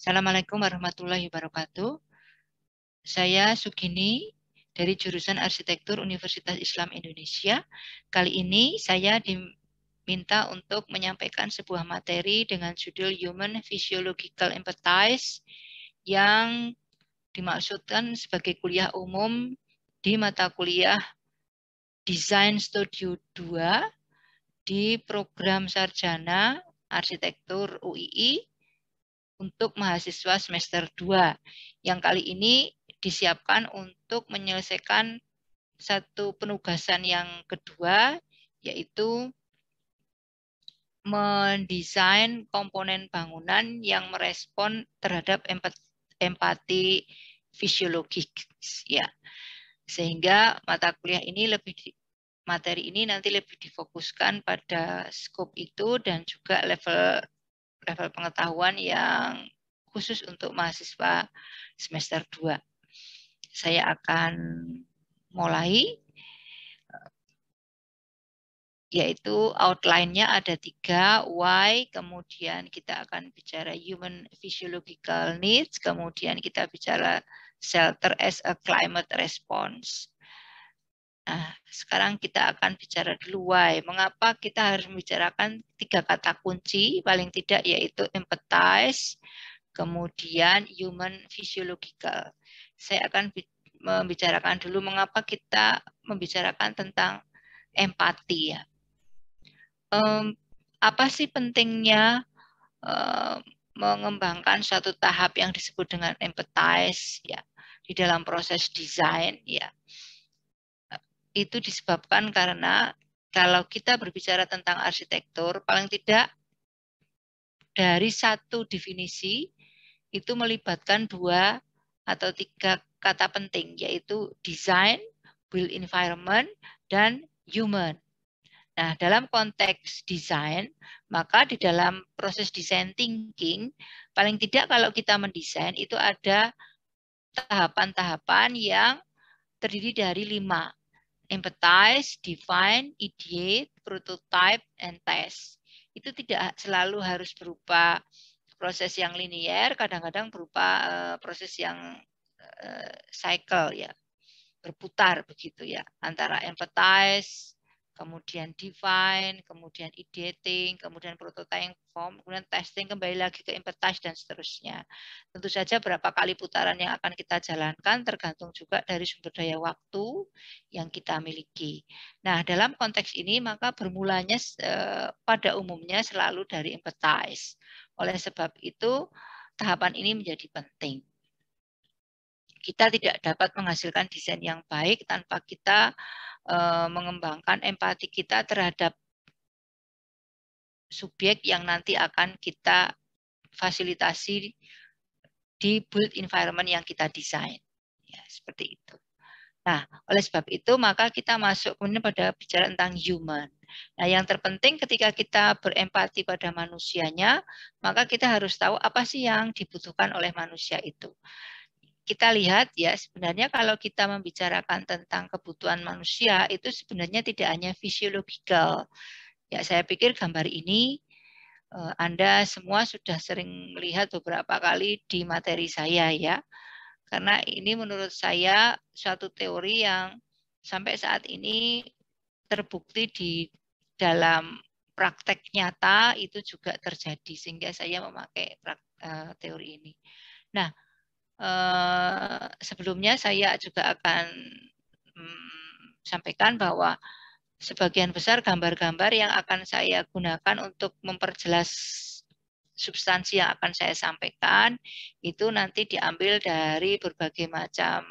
Assalamualaikum warahmatullahi wabarakatuh. Saya Sugini dari jurusan Arsitektur Universitas Islam Indonesia. Kali ini saya diminta untuk menyampaikan sebuah materi dengan judul Human Physiological Empathize yang dimaksudkan sebagai kuliah umum di mata kuliah Desain Studio 2 di program Sarjana Arsitektur UII untuk mahasiswa semester 2 yang kali ini disiapkan untuk menyelesaikan satu penugasan yang kedua, yaitu mendesain komponen bangunan yang merespon terhadap empati fisiologis, ya. Sehingga materi ini nanti lebih difokuskan pada skop itu dan juga level pengetahuan yang khusus untuk mahasiswa semester 2. Saya akan mulai, yaitu outline-nya ada 3, why, kemudian kita akan bicara human physiological needs, kemudian kita bicara shelter as a climate response. Nah, sekarang kita akan bicara dulu why. Mengapa kita harus membicarakan 3 kata kunci, paling tidak, yaitu empathize, kemudian human physiological. Saya akan membicarakan dulu mengapa kita membicarakan tentang empati, ya. Apa sih pentingnya mengembangkan suatu tahap yang disebut dengan empathize, ya, di dalam proses desain, ya. Itu disebabkan karena kalau kita berbicara tentang arsitektur, paling tidak dari satu definisi itu melibatkan 2 atau 3 kata penting, yaitu design, built environment, dan human. Nah, dalam konteks desain, maka di dalam proses design thinking, paling tidak kalau kita mendesain itu ada tahapan-tahapan yang terdiri dari 5. Empathize, define, ideate, prototype, and test. Itu tidak selalu harus berupa proses yang linier, kadang-kadang berupa proses yang cycle, ya, berputar begitu, ya, antara empathize, kemudian define, kemudian ideating, kemudian prototyping form, kemudian testing, kembali lagi ke empathize, dan seterusnya. Tentu saja berapa kali putaran yang akan kita jalankan tergantung juga dari sumber daya waktu yang kita miliki. Nah, dalam konteks ini maka bermulanya pada umumnya selalu dari empathize. Oleh sebab itu, tahapan ini menjadi penting. Kita tidak dapat menghasilkan desain yang baik tanpa kita mengembangkan empati kita terhadap subjek yang nanti akan kita fasilitasi di build environment yang kita desain. Ya, seperti itu. Nah, oleh sebab itu maka kita masuk kemudian pada bicara tentang human. Nah, yang terpenting ketika kita berempati pada manusianya, maka kita harus tahu apa sih yang dibutuhkan oleh manusia itu. Kita lihat, ya, sebenarnya kalau kita membicarakan tentang kebutuhan manusia itu sebenarnya tidak hanya fisiologikal. Ya, saya pikir gambar ini Anda semua sudah sering melihat beberapa kali di materi saya, ya. Karena ini menurut saya suatu teori yang sampai saat ini terbukti di dalam praktek nyata itu juga terjadi, sehingga saya memakai teori ini. Nah, sebelumnya saya juga akan sampaikan bahwa sebagian besar gambar-gambar yang akan saya gunakan untuk memperjelas substansi yang akan saya sampaikan itu nanti diambil dari berbagai macam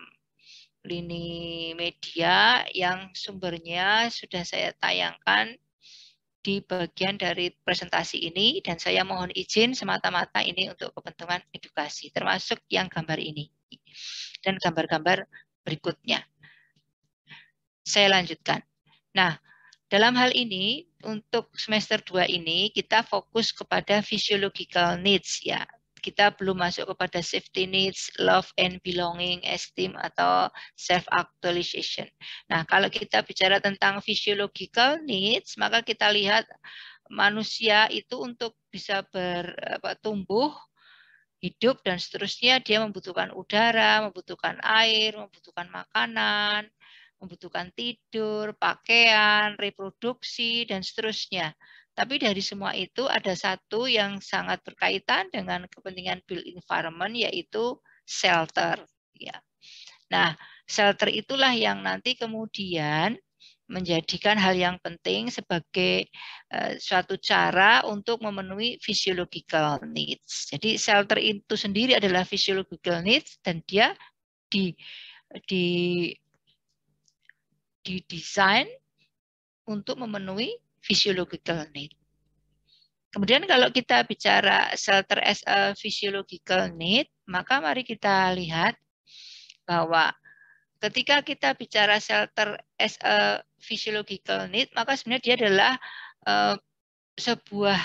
lini media yang sumbernya sudah saya tayangkan di bagian dari presentasi ini, dan saya mohon izin semata-mata ini untuk kepentingan edukasi, termasuk yang gambar ini dan gambar-gambar berikutnya. Saya lanjutkan. Nah, dalam hal ini untuk semester 2 ini kita fokus kepada physiological needs, ya. Kita belum masuk kepada safety needs, love and belonging, esteem, atau self-actualization. Nah, kalau kita bicara tentang physiological needs, maka kita lihat manusia itu untuk bisa bertumbuh hidup dan seterusnya, dia membutuhkan udara, membutuhkan air, membutuhkan makanan, membutuhkan tidur, pakaian, reproduksi, dan seterusnya. Tapi dari semua itu ada satu yang sangat berkaitan dengan kepentingan built environment, yaitu shelter. Ya. Nah, shelter itulah yang nanti kemudian menjadikan hal yang penting sebagai suatu cara untuk memenuhi physiological needs. Jadi shelter itu sendiri adalah physiological needs dan dia di didesain untuk memenuhi physiological need. Kemudian kalau kita bicara shelter as a physiological need, maka mari kita lihat bahwa ketika kita bicara shelter as a physiological need, maka sebenarnya dia adalah sebuah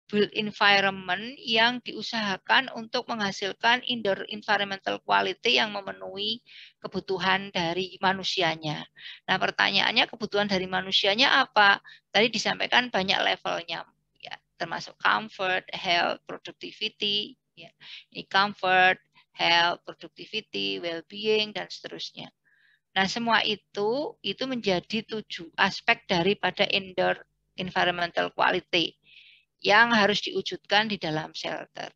built environment yang diusahakan untuk menghasilkan indoor environmental quality yang memenuhi kebutuhan dari manusianya. Nah, pertanyaannya kebutuhan dari manusianya apa? Tadi disampaikan banyak levelnya, ya, termasuk comfort, health, productivity, ya. Ini comfort, health, productivity, well-being, dan seterusnya. Nah, semua itu menjadi 7 aspek daripada indoor environmental quality yang harus diwujudkan di dalam shelter.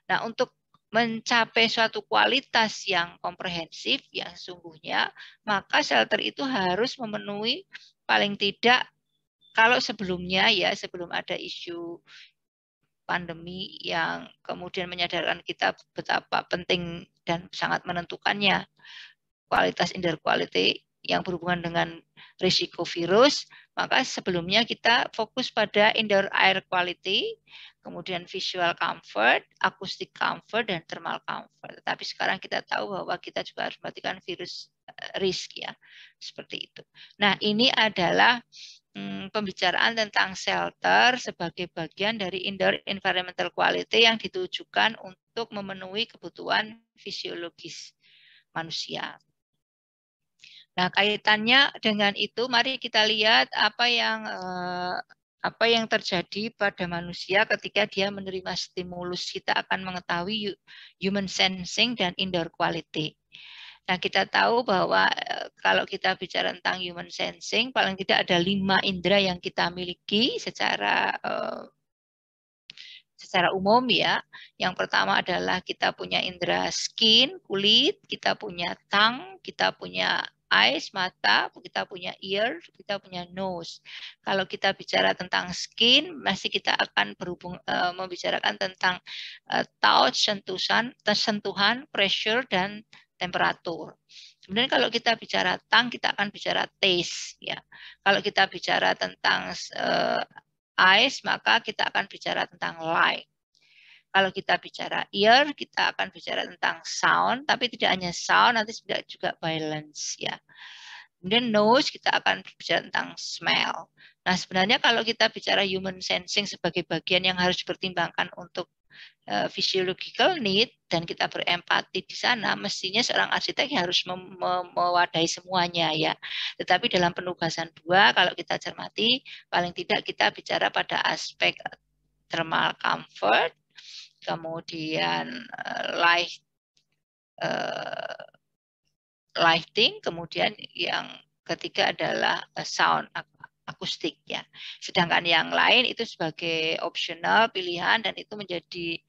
Nah, untuk mencapai suatu kualitas yang komprehensif, yang sesungguhnya, maka shelter itu harus memenuhi paling tidak, kalau sebelumnya ya, sebelum ada isu pandemi yang kemudian menyadarkan kita betapa penting dan sangat menentukannya kualitas indoor quality yang berhubungan dengan risiko virus, maka sebelumnya kita fokus pada indoor air quality, kemudian visual comfort, acoustic comfort, dan thermal comfort. Tapi sekarang kita tahu bahwa kita juga harus memperhatikan virus risk, ya, seperti itu. Nah, ini adalah pembicaraan tentang shelter sebagai bagian dari indoor environmental quality yang ditujukan untuk memenuhi kebutuhan fisiologis manusia. Nah, kaitannya dengan itu, mari kita lihat apa yang terjadi pada manusia ketika dia menerima stimulus. Kita akan mengetahui human sensing dan indoor quality. Nah, kita tahu bahwa kalau kita bicara tentang human sensing, paling tidak ada 5 indera yang kita miliki secara umum, ya. Yang pertama adalah kita punya indera skin, kulit, kita punya tongue, kita punya eyes, mata, kita punya ear, kita punya nose. Kalau kita bicara tentang skin, masih kita akan membicarakan tentang touch, sentuhan, pressure, dan temperatur. Kemudian kalau kita bicara tongue, kita akan bicara taste, ya. Kalau kita bicara tentang eyes, maka kita akan bicara tentang light. Kalau kita bicara ear, kita akan bicara tentang sound, tapi tidak hanya sound, nanti juga balance, ya. Kemudian nose, kita akan bicara tentang smell. Nah, sebenarnya kalau kita bicara human sensing sebagai bagian yang harus dipertimbangkan untuk physiological need dan kita berempati di sana, mestinya seorang arsitek harus mewadahi semuanya, ya. Tetapi dalam penugasan 2, kalau kita cermati, paling tidak kita bicara pada aspek thermal comfort, kemudian lighting, kemudian yang ketiga adalah sound akustik, ya. Sedangkan yang lain itu sebagai optional pilihan dan itu menjadi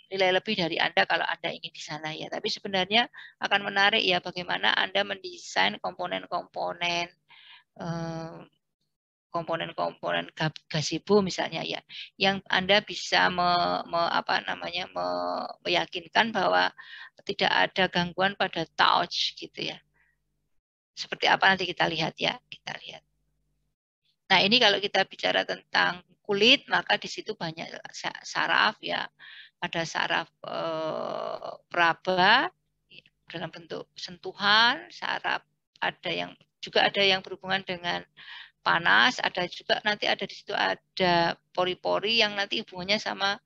nilai lebih dari Anda kalau Anda ingin di sana, ya. Tapi sebenarnya akan menarik, ya, bagaimana Anda mendesain komponen-komponen gazebo misalnya, ya, yang Anda bisa meyakinkan bahwa tidak ada gangguan pada touch, gitu, ya. Seperti apa nanti kita lihat, ya, kita lihat. Nah, ini kalau kita bicara tentang kulit, maka di situ banyak saraf, ya. Ada saraf praba dalam bentuk sentuhan, saraf juga ada yang berhubungan dengan panas, ada juga nanti ada di situ ada pori-pori yang nanti hubungannya sama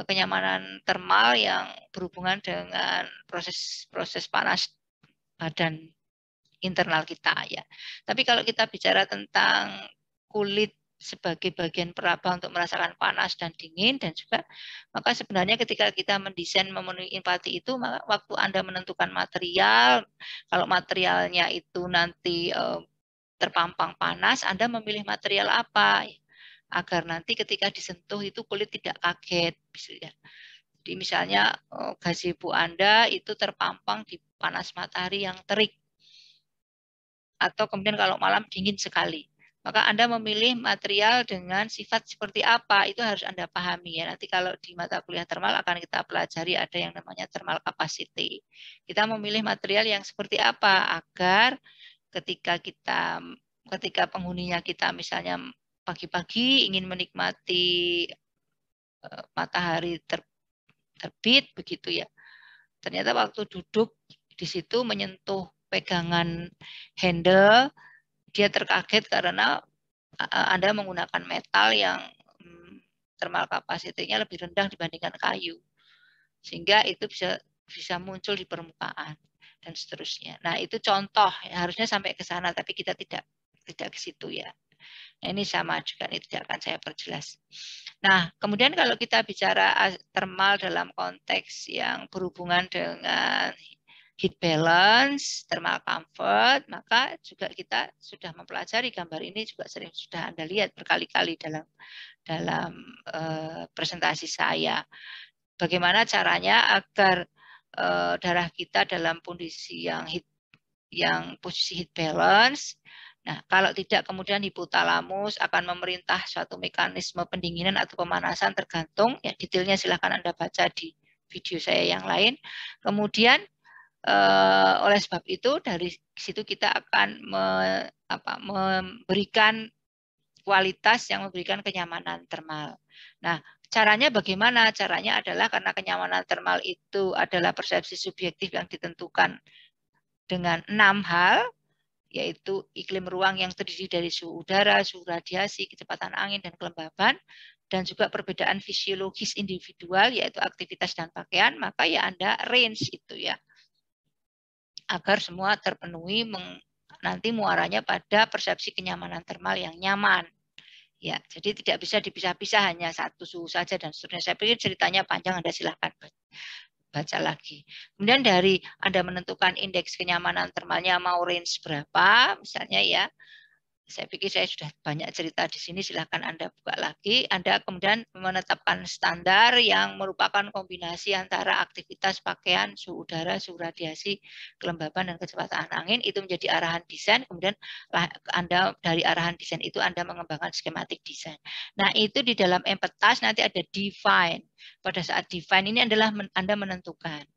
kenyamanan termal yang berhubungan dengan proses panas badan internal kita, ya. Tapi kalau kita bicara tentang kulit sebagai bagian peraba untuk merasakan panas dan dingin, dan juga maka sebenarnya ketika kita mendesain memenuhi empati itu, maka waktu Anda menentukan material, kalau materialnya itu nanti terpampang panas, Anda memilih material apa agar nanti ketika disentuh itu kulit tidak kaget. Jadi misalnya gazebo Anda itu terpampang di panas matahari yang terik, atau kemudian kalau malam dingin sekali, maka Anda memilih material dengan sifat seperti apa, itu harus Anda pahami ya. Nanti kalau di mata kuliah thermal akan kita pelajari ada yang namanya thermal capacity. Kita memilih material yang seperti apa agar ketika penghuninya kita misalnya pagi-pagi ingin menikmati matahari terbit begitu ya. Ternyata waktu duduk di situ menyentuh pegangan handle, dia terkaget karena Anda menggunakan metal yang thermal capacity-nya lebih rendah dibandingkan kayu. Sehingga itu bisa muncul di permukaan dan seterusnya. Nah, itu contoh, harusnya sampai ke sana tapi kita tidak ke situ ya. Nah, ini sama juga, ini tidak akan saya perjelas. Nah, kemudian kalau kita bicara thermal dalam konteks yang berhubungan dengan heat balance, thermal comfort, maka juga kita sudah mempelajari gambar ini juga sudah Anda lihat berkali-kali dalam presentasi saya. Bagaimana caranya agar darah kita dalam kondisi yang posisi heat balance. Nah, kalau tidak kemudian hipotalamus akan memerintah suatu mekanisme pendinginan atau pemanasan tergantung, ya detailnya silahkan Anda baca di video saya yang lain. Kemudian oleh sebab itu dari situ kita akan memberikan kualitas yang memberikan kenyamanan thermal. Nah, caranya bagaimana? Caranya adalah karena kenyamanan thermal itu adalah persepsi subjektif yang ditentukan dengan 6 hal, yaitu iklim ruang yang terdiri dari suhu udara, suhu radiasi, kecepatan angin, dan kelembaban, dan juga perbedaan fisiologis individual, yaitu aktivitas dan pakaian, maka ya Anda range itu ya, agar semua terpenuhi, nanti muaranya pada persepsi kenyamanan thermal yang nyaman. Ya, jadi tidak bisa dipisah-pisah hanya satu suhu saja dan seterusnya. Saya pikir ceritanya panjang, Anda silahkan baca lagi. Kemudian dari Anda menentukan indeks kenyamanan thermalnya mau range berapa, misalnya ya. Saya pikir saya sudah banyak cerita di sini, silahkan Anda buka lagi. Anda kemudian menetapkan standar yang merupakan kombinasi antara aktivitas pakaian, suhu udara, suhu radiasi, kelembaban, dan kecepatan angin. Itu menjadi arahan desain. Kemudian Anda dari arahan desain itu Anda mengembangkan skematik desain. Nah, itu di dalam empathize nanti ada define. Pada saat define ini adalah Anda menentukan.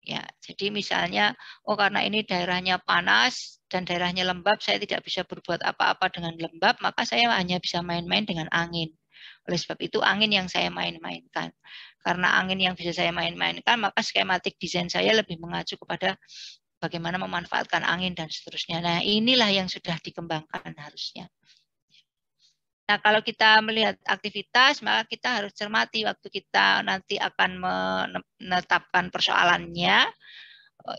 Ya, jadi misalnya, oh karena ini daerahnya panas dan daerahnya lembab, saya tidak bisa berbuat apa-apa dengan lembab, maka saya hanya bisa main-main dengan angin. Oleh sebab itu angin yang saya main-mainkan. Karena angin yang bisa saya main-mainkan, maka skematik desain saya lebih mengacu kepada bagaimana memanfaatkan angin dan seterusnya. Nah, inilah yang sudah dikembangkan harusnya. Nah, kalau kita melihat aktivitas, maka kita harus cermati waktu kita nanti akan menetapkan persoalannya.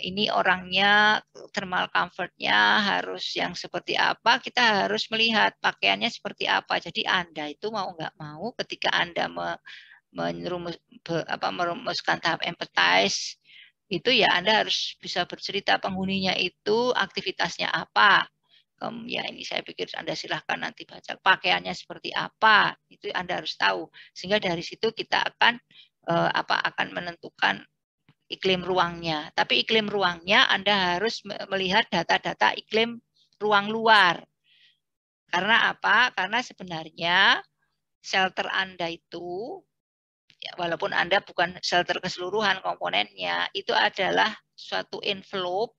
Ini orangnya thermal comfort-nya harus yang seperti apa, kita harus melihat pakaiannya seperti apa. Jadi Anda itu mau nggak mau ketika Anda merumuskan tahap empathize, itu ya Anda harus bisa bercerita penghuninya itu aktivitasnya apa. Ya ini saya pikir Anda silahkan nanti baca pakaiannya seperti apa, itu Anda harus tahu, sehingga dari situ kita akan akan menentukan iklim ruangnya. Tapi iklim ruangnya Anda harus melihat data-data iklim ruang luar. Karena apa? Karena sebenarnya shelter Anda itu, ya, walaupun Anda bukan shelter keseluruhan komponennya, itu adalah suatu envelope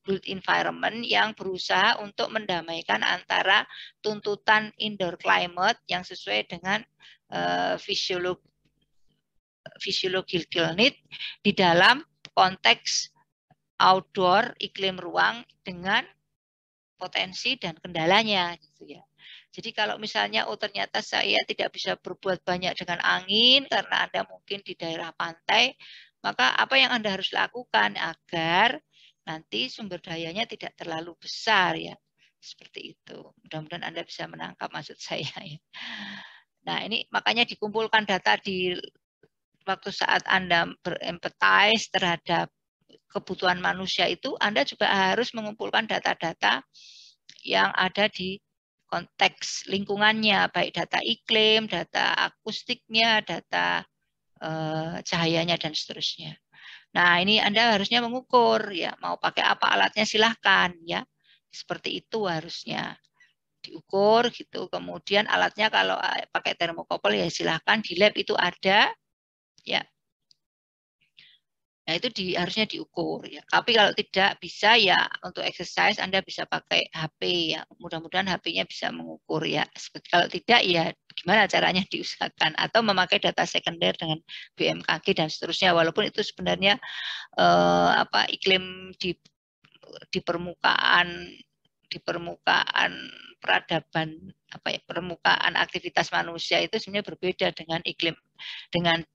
built environment yang berusaha untuk mendamaikan antara tuntutan indoor climate yang sesuai dengan physiological need di dalam konteks outdoor iklim ruang dengan potensi dan kendalanya gitu ya. Jadi kalau misalnya ternyata saya tidak bisa berbuat banyak dengan angin karena Anda mungkin di daerah pantai, maka apa yang Anda harus lakukan agar nanti sumber dayanya tidak terlalu besar ya. Seperti itu. Mudah-mudahan Anda bisa menangkap maksud saya. Nah, ini makanya dikumpulkan data di waktu saat Anda berempatize terhadap kebutuhan manusia itu, Anda juga harus mengumpulkan data-data yang ada di konteks lingkungannya, baik data iklim, data akustiknya, data cahayanya, dan seterusnya. Nah, ini Anda harusnya mengukur, ya, mau pakai apa alatnya silahkan, ya, seperti itu harusnya diukur gitu. Kemudian alatnya kalau pakai termokouple ya silahkan, di lab itu ada, ya. Nah, itu harusnya diukur, ya. Tapi kalau tidak bisa, ya untuk exercise Anda bisa pakai HP, ya. Mudah-mudahan HP-nya bisa mengukur, ya. Kalau tidak, ya gimana caranya diusahakan, atau memakai data sekunder dengan BMKG dan seterusnya. Walaupun itu sebenarnya iklim di permukaan peradaban, permukaan aktivitas manusia itu sebenarnya berbeda dengan iklim, dengan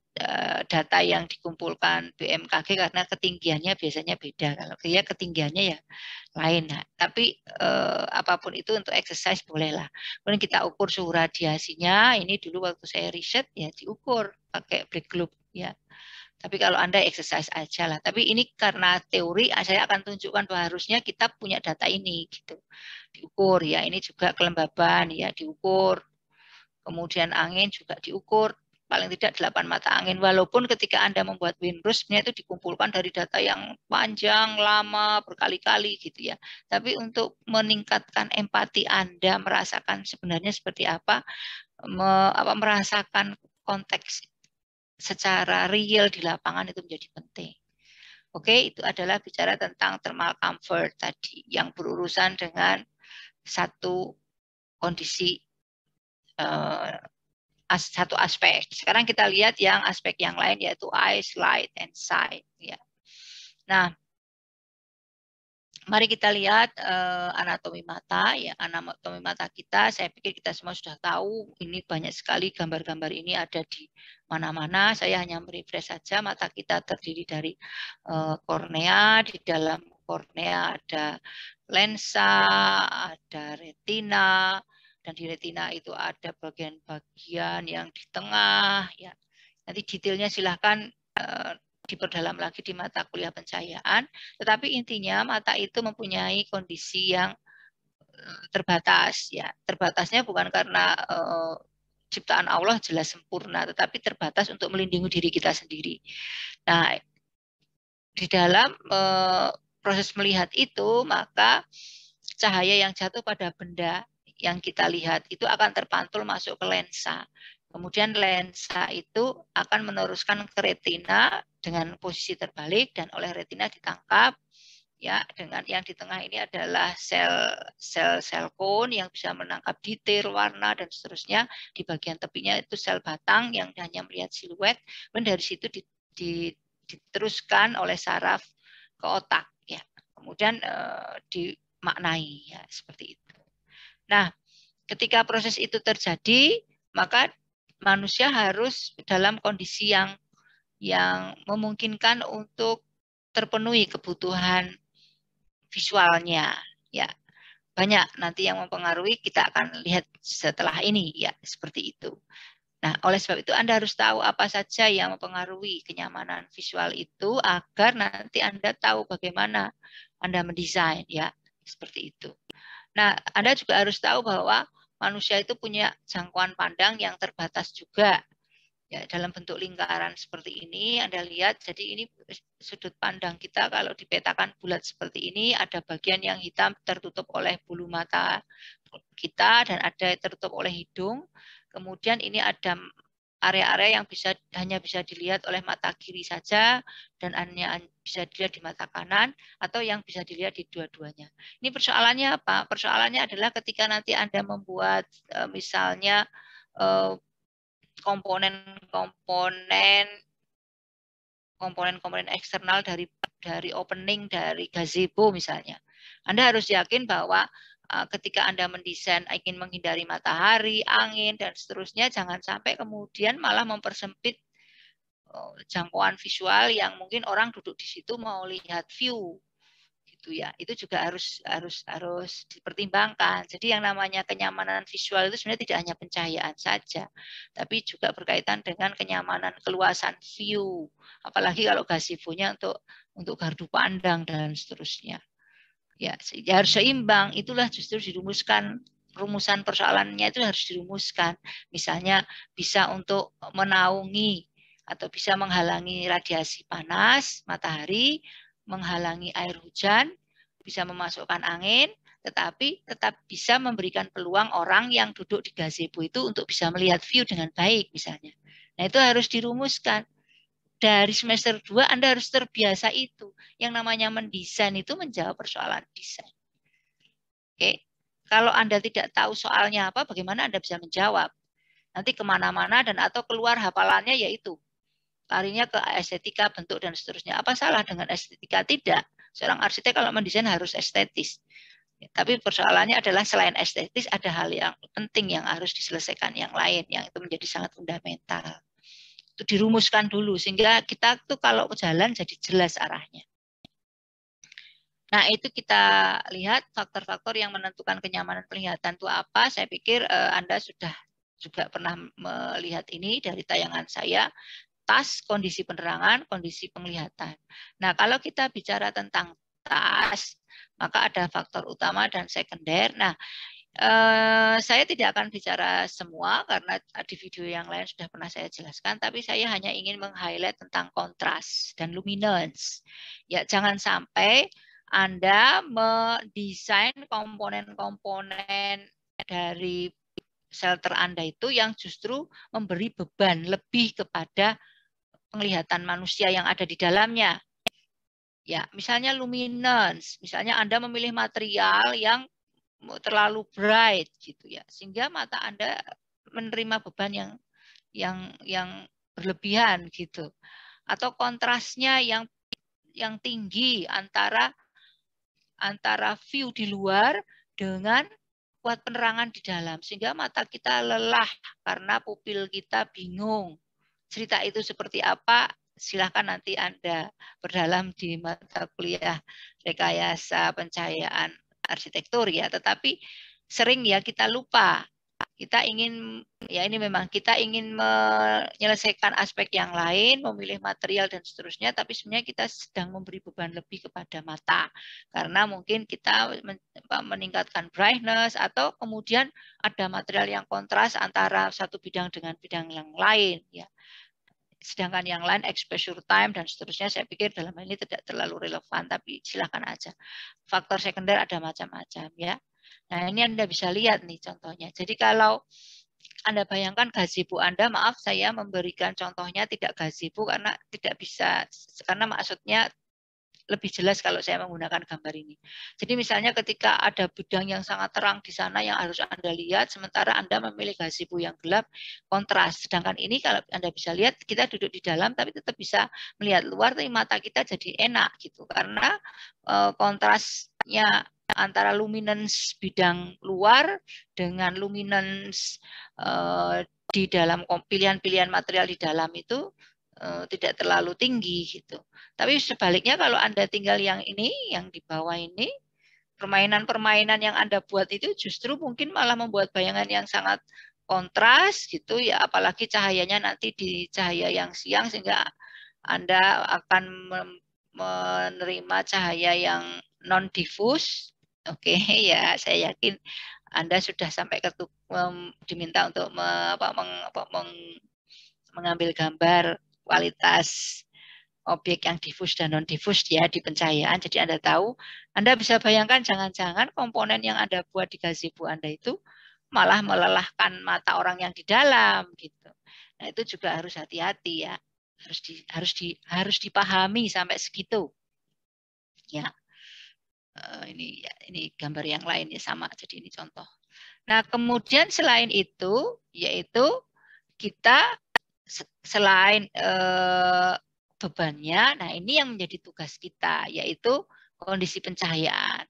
data yang dikumpulkan BMKG, karena ketinggiannya biasanya beda. Kalau dia ketinggiannya ya lain. Nah, tapi apapun itu untuk exercise bolehlah. Kemudian kita ukur suhu radiasinya. Ini dulu waktu saya riset ya diukur pakai black globe, ya. Tapi kalau Anda exercise aja lah. Tapi ini karena teori, saya akan tunjukkan bahwa harusnya kita punya data ini gitu. Diukur, ya. Ini juga kelembaban, ya, diukur. Kemudian angin juga diukur. Paling tidak 8 mata angin. Walaupun ketika Anda membuat windrush, sebenarnya itu dikumpulkan dari data yang panjang, lama, berkali-kali gitu, ya. Tapi untuk meningkatkan empati Anda, merasakan sebenarnya seperti apa, merasakan konteks secara real di lapangan itu menjadi penting. Oke, itu adalah bicara tentang thermal comfort tadi yang berurusan dengan satu kondisi, satu aspek. Sekarang kita lihat yang aspek yang lain, yaitu ice, light, and sight. Ya. Nah, mari kita lihat anatomi mata, ya. Anatomi mata kita, saya pikir kita semua sudah tahu. Ini banyak sekali gambar-gambar ini ada di mana-mana. Saya hanya merefresh saja. Mata kita terdiri dari kornea. Di dalam kornea ada lensa, ada retina, dan di retina itu ada bagian-bagian yang di tengah. Ya. Nanti detailnya silahkan diperdalam lagi di mata kuliah pencahayaan, tetapi intinya mata itu mempunyai kondisi yang terbatas, ya. Terbatasnya bukan karena ciptaan Allah jelas sempurna, tetapi terbatas untuk melindungi diri kita sendiri. Nah, di dalam proses melihat itu, maka cahaya yang jatuh pada benda yang kita lihat itu akan terpantul masuk ke lensa. Kemudian lensa itu akan meneruskan ke retina dengan posisi terbalik, dan oleh retina ditangkap, ya, dengan yang di tengah ini adalah sel cone yang bisa menangkap detail, warna, dan seterusnya. Di bagian tepinya itu sel batang yang hanya melihat siluet, dan dari situ diteruskan oleh saraf ke otak, ya. Kemudian dimaknai, ya, seperti itu. Nah, ketika proses itu terjadi, maka manusia harus dalam kondisi yang memungkinkan untuk terpenuhi kebutuhan visualnya, ya. Banyak nanti yang mempengaruhi, kita akan lihat setelah ini, ya, seperti itu. Nah, oleh sebab itu Anda harus tahu apa saja yang mempengaruhi kenyamanan visual itu agar nanti Anda tahu bagaimana Anda mendesain, ya, seperti itu. Nah, Anda juga harus tahu bahwa manusia itu punya jangkauan pandang yang terbatas juga. Ya, dalam bentuk lingkaran seperti ini, Anda lihat, jadi ini sudut pandang kita kalau dipetakan bulat seperti ini, ada bagian yang hitam tertutup oleh bulu mata kita dan ada tertutup oleh hidung. Kemudian ini ada area-area yang hanya bisa dilihat oleh mata kiri saja dan hanya bisa dilihat di mata kanan, atau yang bisa dilihat di dua-duanya. Ini persoalannya apa? Persoalannya adalah ketika nanti Anda membuat misalnya komponen eksternal dari opening dari gazebo misalnya. Anda harus yakin bahwa ketika Anda mendesain ingin menghindari matahari, angin, dan seterusnya, jangan sampai kemudian malah mempersempit jangkauan visual yang mungkin orang duduk di situ mau lihat view. gitu ya. Itu juga harus dipertimbangkan. Jadi yang namanya kenyamanan visual itu sebenarnya tidak hanya pencahayaan saja, tapi juga berkaitan dengan kenyamanan keluasan view. Apalagi kalau gazebo-nya untuk gardu pandang dan seterusnya. Ya, harus seimbang. Itulah justru dirumuskan, rumusan persoalannya itu harus dirumuskan. Misalnya bisa untuk menaungi atau bisa menghalangi radiasi panas matahari, menghalangi air hujan, bisa memasukkan angin, tetapi tetap bisa memberikan peluang orang yang duduk di gazebo itu untuk bisa melihat view dengan baik misalnya. Nah, itu harus dirumuskan. Dari semester 2 Anda harus terbiasa itu. Yang namanya mendesain itu menjawab persoalan desain. Oke. Kalau Anda tidak tahu soalnya apa, bagaimana Anda bisa menjawab? Nanti kemana-mana dan atau keluar hafalannya yaitu larinya ke estetika, bentuk, dan seterusnya. Apa salah dengan estetika? Tidak. Seorang arsitek kalau mendesain harus estetis. Tapi persoalannya adalah selain estetis, ada hal yang penting yang harus diselesaikan yang lain, yang itu menjadi sangat fundamental. Itu dirumuskan dulu, sehingga kita tuh kalau jalan jadi jelas arahnya. Nah, itu kita lihat faktor-faktor yang menentukan kenyamanan penglihatan itu apa. Saya pikir Anda sudah juga pernah melihat ini dari tayangan saya. Tas, kondisi penerangan, kondisi penglihatan. Nah, kalau kita bicara tentang tas, maka ada faktor utama dan sekunder. Nah, saya tidak akan bicara semua karena di video yang lain sudah pernah saya jelaskan, tapi saya hanya ingin meng-highlight tentang kontras dan luminance. Ya, jangan sampai Anda mendesain komponen-komponen dari shelter Anda itu yang justru memberi beban lebih kepada penglihatan manusia yang ada di dalamnya. Ya, misalnya luminance, misalnya Anda memilih material yang terlalu bright gitu ya, sehingga mata Anda menerima beban yang berlebihan gitu. Atau kontrasnya yang tinggi antara view di luar dengan kuat penerangan di dalam, sehingga mata kita lelah karena pupil kita bingung. Cerita itu seperti apa? Silahkan nanti Anda berdalam di mata kuliah rekayasa pencahayaan arsitektur ya. Tetapi sering ya kita lupa. Kita ingin, ya ini memang kita ingin menyelesaikan aspek yang lain, memilih material dan seterusnya, tapi sebenarnya kita sedang memberi beban lebih kepada mata. Karena mungkin kita meningkatkan brightness atau kemudian ada material yang kontras antara satu bidang dengan bidang yang lain. Ya. Sedangkan yang lain exposure time dan seterusnya saya pikir dalam hal ini tidak terlalu relevan, tapi silakan aja. Faktor sekunder ada macam-macam ya. Nah, ini Anda bisa lihat nih contohnya. Jadi kalau Anda bayangkan gazebo Anda, maaf saya memberikan contohnya tidak gazebo karena tidak bisa, karena maksudnya lebih jelas kalau saya menggunakan gambar ini. Jadi misalnya ketika ada bidang yang sangat terang di sana yang harus Anda lihat, sementara Anda memilih gazebo yang gelap, kontras. Sedangkan ini kalau Anda bisa lihat, kita duduk di dalam tapi tetap bisa melihat luar, tapi mata kita jadi enak gitu. Karena kontrasnya antara luminance bidang luar dengan luminance di dalam pilihan-pilihan material di dalam itu tidak terlalu tinggi gitu. Tapi sebaliknya kalau Anda tinggal yang ini, yang di bawah ini, permainan-permainan yang Anda buat itu justru mungkin malah membuat bayangan yang sangat kontras gitu ya, apalagi cahayanya nanti di cahaya yang siang sehingga Anda akan menerima cahaya yang non diffus. Oke, ya saya yakin Anda sudah sampai diminta untuk mengambil gambar kualitas objek yang difus dan non-difus ya di pencahayaan. Jadi Anda tahu, Anda bisa bayangkan jangan-jangan komponen yang Anda buat di gazebo Anda itu malah melelahkan mata orang yang di dalam gitu. Nah, itu juga harus hati-hati ya. Harus dipahami sampai segitu. Ya. Ini gambar yang lain ya sama. Jadi ini contoh. Nah, kemudian selain itu yaitu kita selain bebannya, nah ini yang menjadi tugas kita, yaitu kondisi pencahayaan.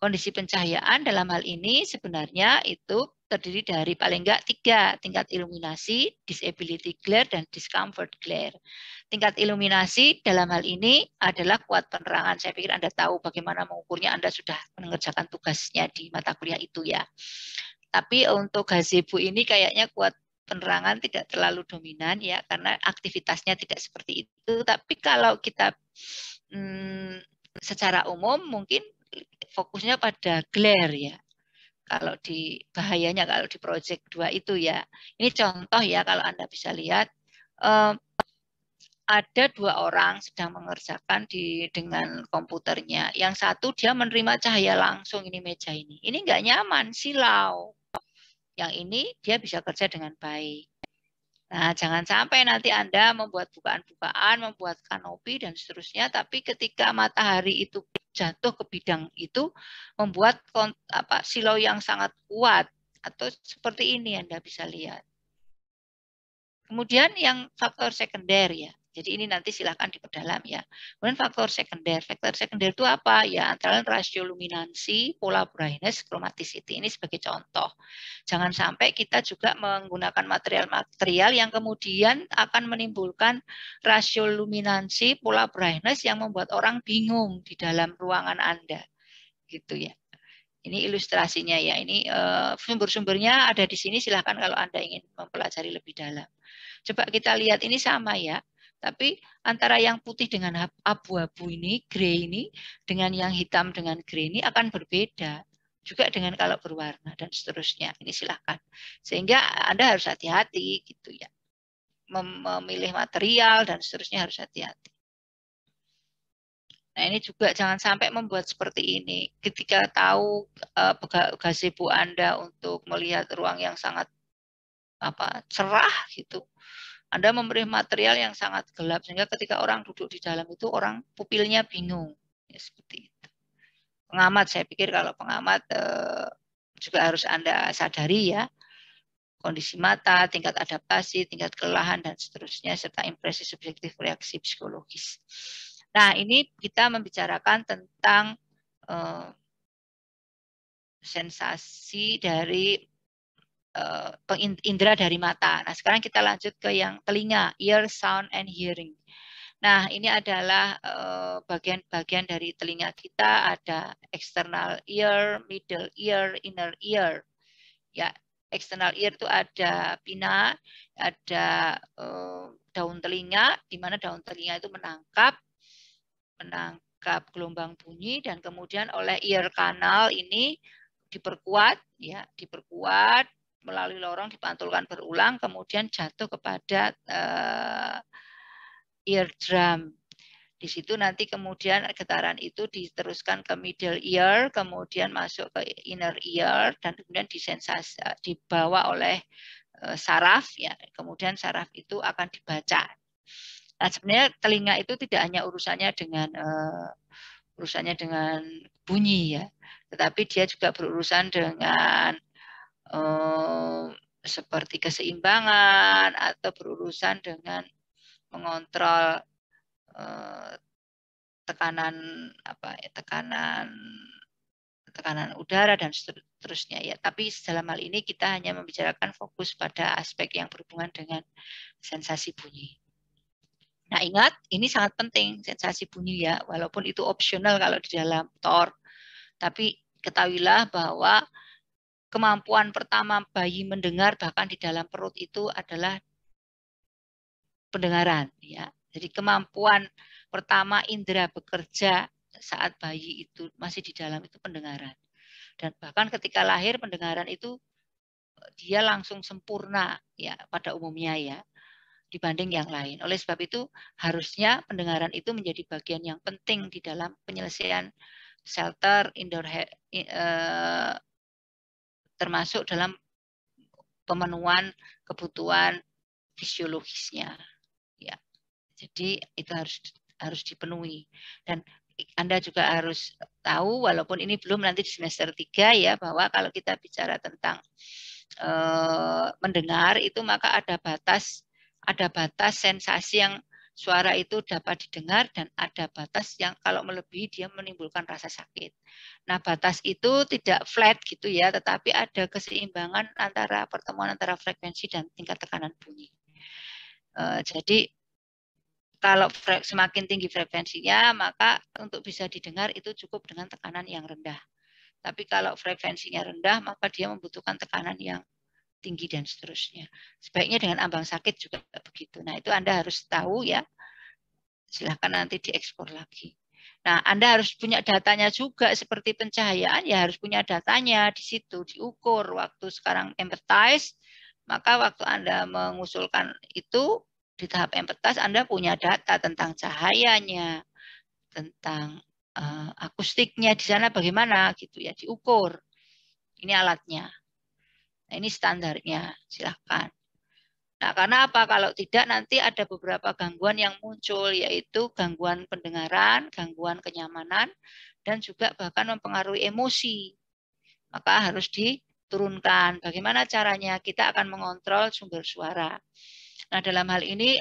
Kondisi pencahayaan dalam hal ini sebenarnya itu terdiri dari paling enggak 3, tingkat iluminasi, disability glare, dan discomfort glare. Tingkat iluminasi dalam hal ini adalah kuat penerangan. Saya pikir Anda tahu bagaimana mengukurnya, Anda sudah mengerjakan tugasnya di mata kuliah itu ya. Tapi untuk gazebo ini kayaknya kuat penerangan tidak terlalu dominan ya, karena aktivitasnya tidak seperti itu. Tapi kalau kita secara umum mungkin fokusnya pada glare ya. Kalau di bahayanya kalau di project 2 itu ya. Ini contoh ya, kalau Anda bisa lihat ada 2 orang sedang mengerjakan dengan komputernya. Yang satu dia menerima cahaya langsung ini meja ini. Ini nggak nyaman, silau. Yang ini dia bisa kerja dengan baik. Nah, jangan sampai nanti Anda membuat bukaan-bukaan, membuat kanopi dan seterusnya, tapi ketika matahari itu jatuh ke bidang itu membuat silau yang sangat kuat, atau seperti ini Anda bisa lihat. Kemudian yang faktor sekunder ya. Jadi ini nanti silahkan diperdalam ya. Kemudian faktor sekunder. Faktor sekunder itu apa? Ya antara rasio luminansi, pola brightness, chromaticity. Ini sebagai contoh. Jangan sampai kita juga menggunakan material-material yang kemudian akan menimbulkan rasio luminansi, pola brightness yang membuat orang bingung di dalam ruangan Anda. Gitu ya. Ini ilustrasinya ya. Ini sumber-sumbernya ada di sini. Silahkan kalau Anda ingin mempelajari lebih dalam. Coba kita lihat ini sama ya. Tapi antara yang putih dengan abu-abu ini, grey ini, dengan yang hitam dengan grey ini akan berbeda. Juga dengan kalau berwarna dan seterusnya. Ini silahkan. Sehingga Anda harus hati-hati gitu ya. Memilih material dan seterusnya harus hati-hati. Nah ini juga jangan sampai membuat seperti ini. Ketika tahu gazebo Anda untuk melihat ruang yang sangat cerah gitu, Anda memberi material yang sangat gelap sehingga ketika orang duduk di dalam itu orang pupilnya bingung. Ya, seperti itu. Pengamat, saya pikir kalau pengamat juga harus Anda sadari ya. Kondisi mata, tingkat adaptasi, tingkat kelelahan, dan seterusnya, serta impresi subjektif reaksi psikologis. Nah, ini kita membicarakan tentang sensasi dari indera dari mata. Nah, sekarang kita lanjut ke yang telinga, ear, sound, and hearing. Nah, ini adalah bagian-bagian dari telinga kita, ada external ear, middle ear, inner ear. Ya, external ear itu ada pina, ada daun telinga, di mana daun telinga itu menangkap gelombang bunyi, dan kemudian oleh ear canal ini diperkuat, ya, diperkuat melalui lorong, dipantulkan berulang, kemudian jatuh kepada eardrum. Di situ nanti kemudian getaran itu diteruskan ke middle ear, kemudian masuk ke inner ear, dan kemudian dibawa oleh saraf, ya. Kemudian saraf itu akan dibaca. Nah, sebenarnya telinga itu tidak hanya urusannya dengan bunyi ya, tetapi dia juga berurusan dengan seperti keseimbangan atau berurusan dengan mengontrol tekanan tekanan udara dan seterusnya ya. Tapi dalam hal ini kita hanya membicarakan fokus pada aspek yang berhubungan dengan sensasi bunyi. Nah, ingat, ini sangat penting sensasi bunyi ya, walaupun itu opsional kalau di dalam TOR. Tapi ketahuilah bahwa kemampuan pertama bayi mendengar bahkan di dalam perut itu adalah pendengaran ya. Jadi kemampuan pertama indera bekerja saat bayi itu masih di dalam itu pendengaran. Dan bahkan ketika lahir pendengaran itu dia langsung sempurna ya pada umumnya ya, dibanding yang lain. Oleh sebab itu harusnya pendengaran itu menjadi bagian yang penting di dalam penyelesaian shelter indoor termasuk dalam pemenuhan kebutuhan fisiologisnya. Ya. Jadi itu harus dipenuhi. Dan Anda juga harus tahu, walaupun ini belum nanti di semester 3 ya, bahwa kalau kita bicara tentang mendengar itu maka ada batas sensasi yang suara itu dapat didengar dan ada batas yang kalau melebihi dia menimbulkan rasa sakit. Nah, batas itu tidak flat gitu ya, tetapi ada keseimbangan antara pertemuan antara frekuensi dan tingkat tekanan bunyi. Jadi kalau semakin tinggi frekuensinya, maka untuk bisa didengar itu cukup dengan tekanan yang rendah. Tapi kalau frekuensinya rendah, maka dia membutuhkan tekanan yang tinggi dan seterusnya. Sebaiknya dengan ambang sakit juga begitu. Nah, itu Anda harus tahu ya. Silahkan nanti diekspor lagi. Nah, Anda harus punya datanya juga seperti pencahayaan, ya harus punya datanya di situ, diukur. Waktu sekarang empathize, maka waktu Anda mengusulkan itu di tahap empathize, Anda punya data tentang cahayanya, tentang akustiknya di sana bagaimana gitu ya, diukur. Ini alatnya. Nah, ini standarnya, silahkan. Nah, karena apa? Kalau tidak nanti ada beberapa gangguan yang muncul, yaitu gangguan pendengaran, gangguan kenyamanan, dan juga bahkan mempengaruhi emosi. Maka harus diturunkan. Bagaimana caranya? Kita akan mengontrol sumber suara. Nah, dalam hal ini,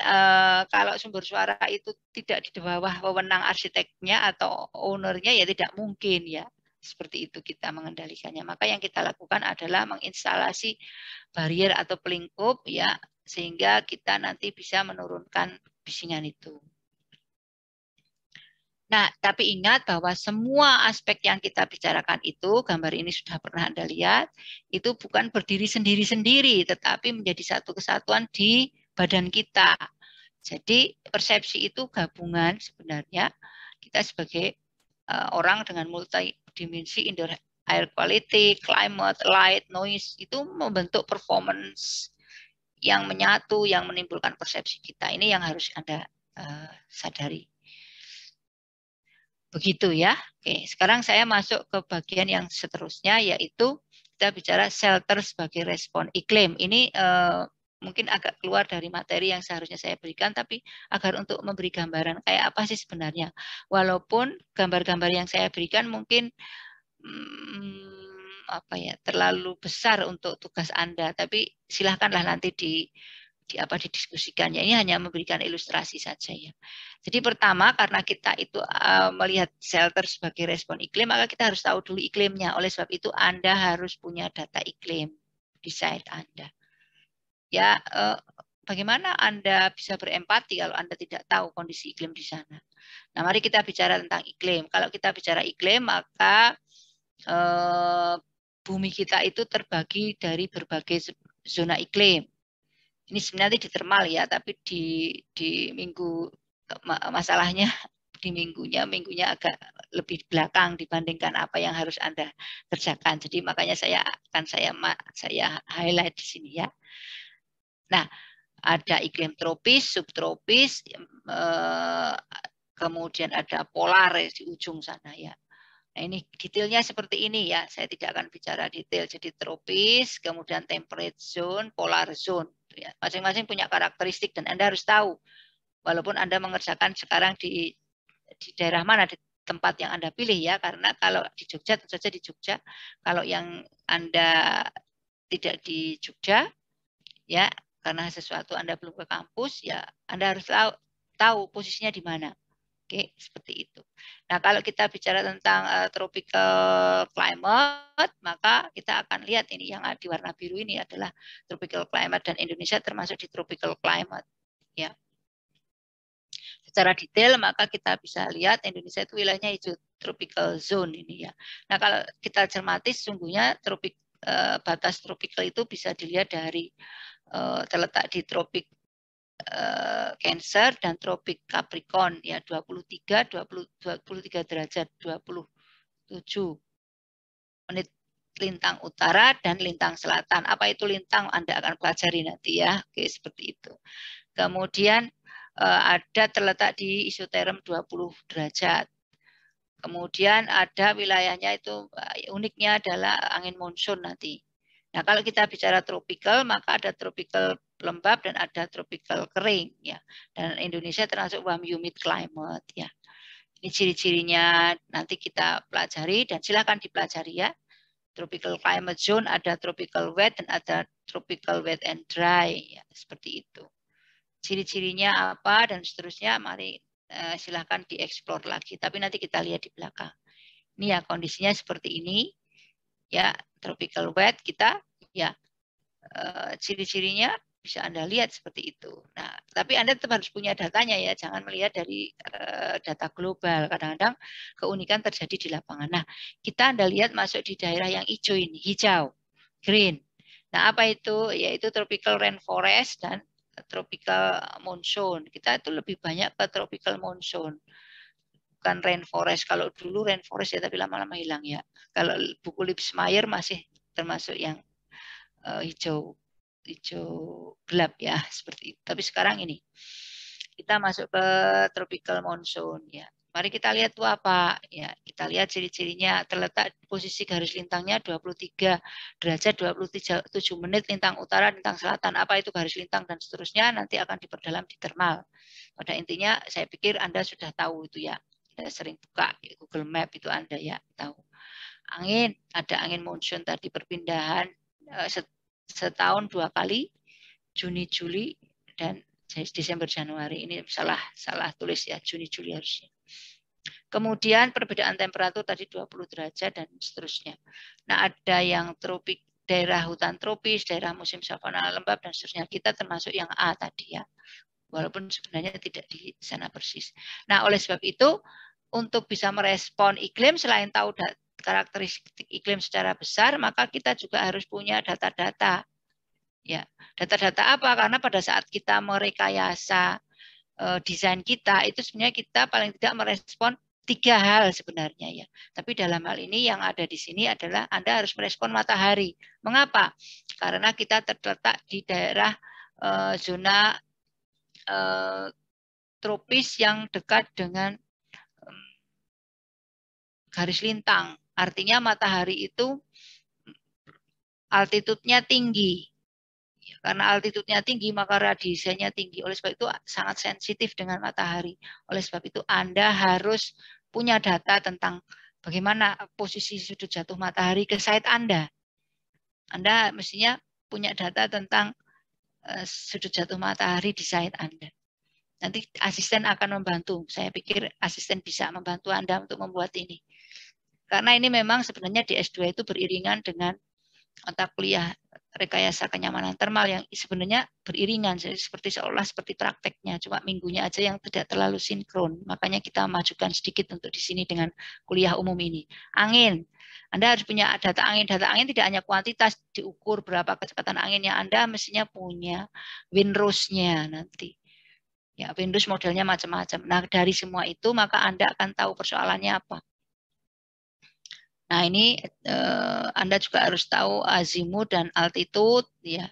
kalau sumber suara itu tidak di bawah wewenang arsiteknya atau ownernya, ya tidak mungkin ya. Seperti itu kita mengendalikannya. Maka yang kita lakukan adalah menginstalasi barrier atau pelingkup ya, sehingga kita nanti bisa menurunkan bisingan itu. Nah, tapi ingat bahwa semua aspek yang kita bicarakan itu, gambar ini sudah pernah Anda lihat, itu bukan berdiri sendiri-sendiri, tetapi menjadi satu kesatuan di badan kita. Jadi persepsi itu gabungan sebenarnya. Kita sebagai orang dengan multidimensi indoor air quality, climate, light, noise, itu membentuk performance yang menyatu, yang menimbulkan persepsi kita. Ini yang harus Anda sadari. Begitu ya. Oke, sekarang saya masuk ke bagian yang seterusnya, yaitu kita bicara shelter sebagai respon iklim. Ini mungkin agak keluar dari materi yang seharusnya saya berikan, tapi agar untuk memberi gambaran kayak apa sih sebenarnya. Walaupun gambar-gambar yang saya berikan mungkin apa ya, terlalu besar untuk tugas Anda, tapi silahkanlah nanti didiskusikannya. Ini hanya memberikan ilustrasi saja ya. Jadi pertama, karena kita itu melihat shelter sebagai respon iklim, maka kita harus tahu dulu iklimnya. Oleh sebab itu Anda harus punya data iklim di site Anda. Ya, bagaimana Anda bisa berempati kalau Anda tidak tahu kondisi iklim di sana? Nah, mari kita bicara tentang iklim. Kalau kita bicara iklim, maka bumi kita itu terbagi dari berbagai zona iklim. Ini sebenarnya di termal ya, tapi di minggu masalahnya di minggunya agak lebih belakang dibandingkan apa yang harus Anda kerjakan. Jadi makanya saya highlight di sini ya. Nah, ada iklim tropis, subtropis, kemudian ada polar di ujung sana ya. Nah, ini detailnya seperti ini ya. Saya tidak akan bicara detail. Jadi tropis, kemudian temperate zone, polar zone. Masing-masing punya karakteristik dan Anda harus tahu. Walaupun Anda mengerjakan sekarang di daerah mana, di tempat yang Anda pilih ya. Karena kalau di Jogja, tentu saja di Jogja. Kalau yang Anda tidak di Jogja, ya karena sesuatu Anda belum ke kampus, ya Anda harus tahu posisinya di mana. Oke, seperti itu. Nah, kalau kita bicara tentang tropical climate, maka kita akan lihat ini yang di warna biru ini adalah tropical climate dan Indonesia termasuk di tropical climate. Ya. Secara detail, maka kita bisa lihat Indonesia itu wilayahnya hijau tropical zone ini ya. Nah, kalau kita cermati, sesungguhnya batas tropical itu bisa dilihat dari terletak di tropik Cancer dan tropik Capricorn ya 23 derajat 27 menit lintang utara dan lintang selatan. Apa itu lintang? Anda akan pelajari nanti ya. Oke, seperti itu. Kemudian ada terletak di isoterm 20 derajat. Kemudian ada wilayahnya itu uniknya adalah angin monsun nanti. Nah, kalau kita bicara tropical, maka ada tropical lembab dan ada tropical kering ya. Dan Indonesia termasuk warm humid climate ya. Ini ciri-cirinya nanti kita pelajari dan silakan dipelajari ya. Tropical climate zone, ada tropical wet dan ada tropical wet and dry ya, seperti itu. ciri-cirinya apa dan seterusnya, mari silahkan dieksplor lagi. Tapi nanti kita lihat di belakang. Ini ya kondisinya seperti ini, ya tropical wet kita, ya ciri-cirinya bisa Anda lihat seperti itu. Nah, tapi Anda tetap harus punya datanya ya, jangan melihat dari data global. Kadang-kadang keunikan terjadi di lapangan. Nah, kita Anda lihat masuk di daerah yang hijau ini, hijau, green. Nah, apa itu? Yaitu tropical rainforest dan tropical monsoon. Kita itu lebih banyak ke tropical monsoon. Bukan rainforest. Kalau dulu rainforest ya, tapi lama-lama hilang ya. Kalau buku Lipsmeyer masih termasuk yang hijau gelap ya, seperti itu. Tapi sekarang ini kita masuk ke tropical monsoon ya. Mari kita lihat itu apa ya. Kita lihat ciri-cirinya, terletak posisi garis lintangnya 23 derajat 27 menit lintang utara, lintang selatan. Apa itu garis lintang dan seterusnya nanti akan diperdalam di thermal. Pada intinya saya pikir Anda sudah tahu itu ya. Kita sering buka Google Map itu Anda ya tahu. Angin, ada angin monsoon tadi perpindahan setahun 2 kali, Juni Juli dan Desember Januari. Ini salah tulis ya, Juni Juli harusnya. Kemudian perbedaan temperatur tadi 20 derajat dan seterusnya. Nah, ada yang tropik, daerah hutan tropis, daerah musim savana lembab dan seterusnya. Kita termasuk yang A tadi ya. Walaupun sebenarnya tidak di sana persis. Nah, oleh sebab itu untuk bisa merespon iklim selain tahu karakteristik iklim secara besar, maka kita juga harus punya data-data. Ya, data-data apa? Karena pada saat kita merekayasa desain kita, itu sebenarnya kita paling tidak merespon 3 hal sebenarnya ya. Tapi dalam hal ini yang ada di sini adalah Anda harus merespon matahari. Mengapa? Karena kita terletak di daerah zona tropis yang dekat dengan garis lintang. Artinya matahari itu altitudenya tinggi. Karena altitudenya tinggi, maka radiasinya tinggi. Oleh sebab itu sangat sensitif dengan matahari. Oleh sebab itu Anda harus punya data tentang bagaimana posisi sudut jatuh matahari ke site Anda. Anda mestinya punya data tentang sudut jatuh matahari di site Anda. Nanti asisten akan membantu. Saya pikir asisten bisa membantu Anda untuk membuat ini. Karena ini memang sebenarnya di S2 itu beriringan dengan mata kuliah rekayasa kenyamanan termal yang sebenarnya beriringan, seperti prakteknya, cuma minggunya aja yang tidak terlalu sinkron. Makanya kita majukan sedikit untuk di sini dengan kuliah umum ini. Angin, Anda harus punya data angin. Data angin tidak hanya kuantitas, diukur berapa kecepatan anginnya. Anda mestinya punya windrows-nya nanti. Ya, Windows modelnya macam-macam. Nah, dari semua itu maka Anda akan tahu persoalannya apa. Nah, ini Anda juga harus tahu azimut dan altitude ya.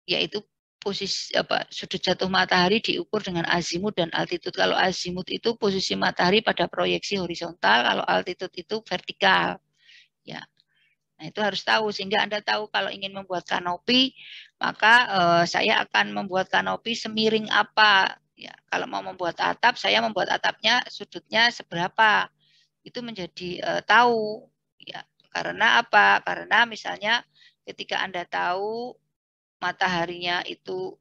Yaitu posisi sudut jatuh matahari diukur dengan azimut dan altitude. Kalau azimut itu posisi matahari pada proyeksi horizontal, kalau altitude itu vertikal. Ya. Nah, itu harus tahu sehingga Anda tahu kalau ingin membuat kanopi, maka saya akan membuat kanopi semiring apa. Ya, kalau mau membuat atap, saya membuat atapnya sudutnya seberapa. Itu menjadi tahu ya. Karena apa? Karena misalnya ketika Anda tahu mataharinya itu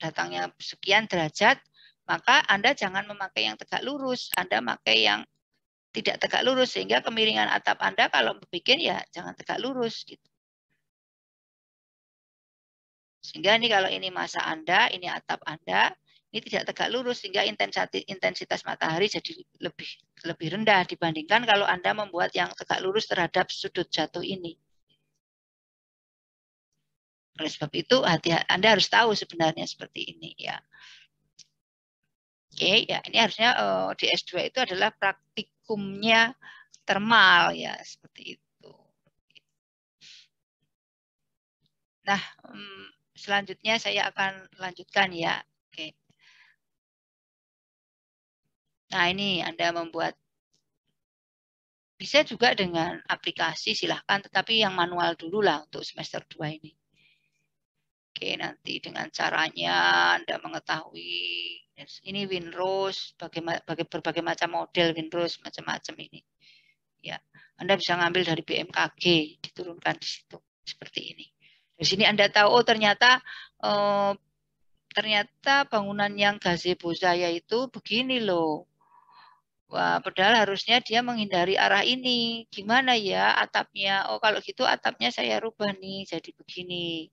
datangnya sekian derajat, maka Anda jangan memakai yang tegak lurus, Anda memakai yang tidak tegak lurus sehingga kemiringan atap Anda kalau bikin ya jangan tegak lurus gitu. Sehingga ini kalau ini masa Anda, ini atap Anda, ini tidak tegak lurus sehingga intensitas matahari jadi lebih rendah dibandingkan kalau Anda membuat yang tegak lurus terhadap sudut jatuh ini. Oleh sebab itu Anda harus tahu sebenarnya seperti ini ya. Oke, ya ini harusnya di S2 itu adalah praktikumnya thermal ya seperti itu. Nah, selanjutnya saya akan lanjutkan ya. Oke. Nah, ini Anda membuat bisa juga dengan aplikasi silahkan, tetapi yang manual dulu lah untuk semester 2 ini. Oke, nanti dengan caranya Anda mengetahui ini Winrose, berbagai macam model Winrose, macam-macam ini. Ya, Anda bisa ngambil dari BMKG, diturunkan di situ seperti ini. Di sini Anda tahu, oh ternyata ternyata bangunan yang gazebo saya itu begini loh. Wah, padahal harusnya dia menghindari arah ini. Gimana ya atapnya? Oh, kalau gitu atapnya saya rubah nih jadi begini.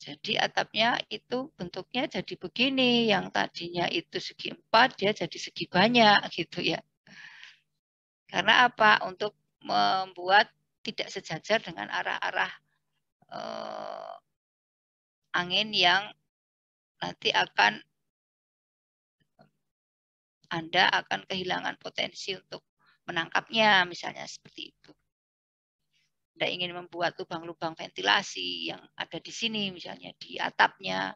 Jadi atapnya itu bentuknya jadi begini. Yang tadinya itu segi 4, dia jadi segi banyak gitu ya. Karena apa? Untuk membuat tidak sejajar dengan arah-arah angin yang nanti Anda akan kehilangan potensi untuk menangkapnya, misalnya seperti itu. Anda ingin membuat lubang-lubang ventilasi yang ada di sini, misalnya di atapnya,